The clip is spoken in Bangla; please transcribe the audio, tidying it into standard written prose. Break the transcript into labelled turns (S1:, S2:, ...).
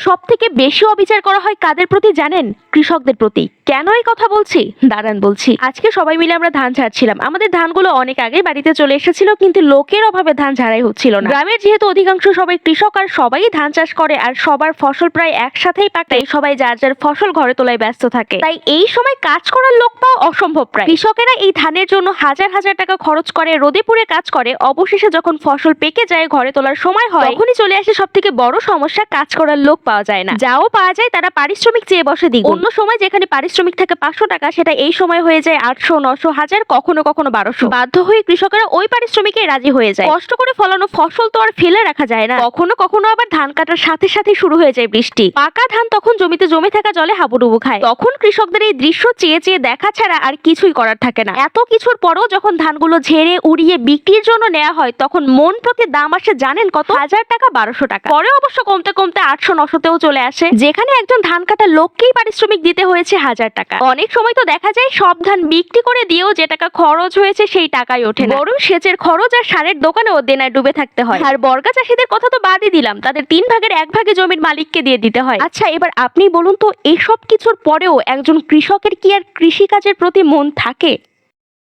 S1: সব থেকে বেশি অবিচার করা হয় কাদের প্রতি জানেন? কৃষকদের প্রতি। কেন এই কথা বলছি? দাঁড়ান বলছি। আজকে সবাই মিলে আমরা ধান ঝাড়ছিলাম। আমাদের ধানগুলো অনেক আগে বাড়িতে চলে এসেছিল, কিন্তু লোকের অভাবে ধান ঝাড়াই হচ্ছিল না। গ্রামের যেহেতু অধিকাংশ সবাই কৃষক আর সবাই ধান চাষ করে আর সবার ফসল প্রায় একসাথেই পাকে, সবাই যার যার ফসল ঘরে তোলায় ব্যস্ত থাকে। তাই এই সময় কাজ করার লোক পাওয়া অসম্ভব প্রায়। কৃষকেরা এই ধানের জন্য হাজার হাজার টাকা খরচ করে, রোদে পুড়ে কাজ করে। অবশেষে যখন ফসল পেকে যায়, ঘরে তোলার সময় হয়, তখনই চলে আসে সব থেকে বড় সমস্যা, কাজ করার লোক পাওয়া যায় না। যাও পাওয়া যায় তারা পারিশ্রমিক চেয়ে বসে দ্বিগুণ। অন্য সময় যেখানে পারিশ্রমিক থাকে 500 টাকা, সেটা এই সময় হয়ে যায় 800, 900, 1000, কখনো কখনো 1200। বাধ্য হয়ে কৃষকেরা ওই পারিশ্রমিকে রাজি হয়ে যায়। কষ্ট করে ফলানো ফসল তো আর ফেলে রাখা যায় না। কখনো কখনো আবার ধান কাটার সাথে সাথে শুরু হয়ে যায় বৃষ্টি। পাকা ধান তখন জমিতে জমে থাকা জলে হাবুডুবু খায়। তখন কৃষকদের এই দৃশ্য চেয়ে চেয়ে দেখা ছাড়া আর কিছুই করার থাকে না। এত কিছুর পরও যখন ধানগুলো ঝেড়ে উড়িয়ে বিক্রির জন্য নেওয়া হয়, তখন মন প্রতি দাম আসে জানেন কত? 1000 টাকা, 1200 টাকা। পরে অবশ্য কমতে কমতে 800, 900তেও চলে আসে, যেখানে একজন ধান কাটা লোককেই পারিশ্রমিক দিতে হয়েছে 1000 টাকা। অনেক সময় তো দেখা যায় সব ধান বিক্রি করে দিয়েও যে টাকা খরচ হয়েছে সেই টাকাই ওঠে না, বরং সেচের খরচ আর সারের দোকানেও দেনায় ডুবে থাকতে হয়। আর বর্গা চাষীদের কথা তো বাদই দিলাম, তাদের 3 ভাগের 1 ভাগে জমির মালিককে দিয়ে দিতে হয়। আচ্ছা, এবার আপনি বলুন তো, এসব কিছুর পরেও একজন কৃষকের কি আর কৃষি কাজের প্রতি মন থাকে?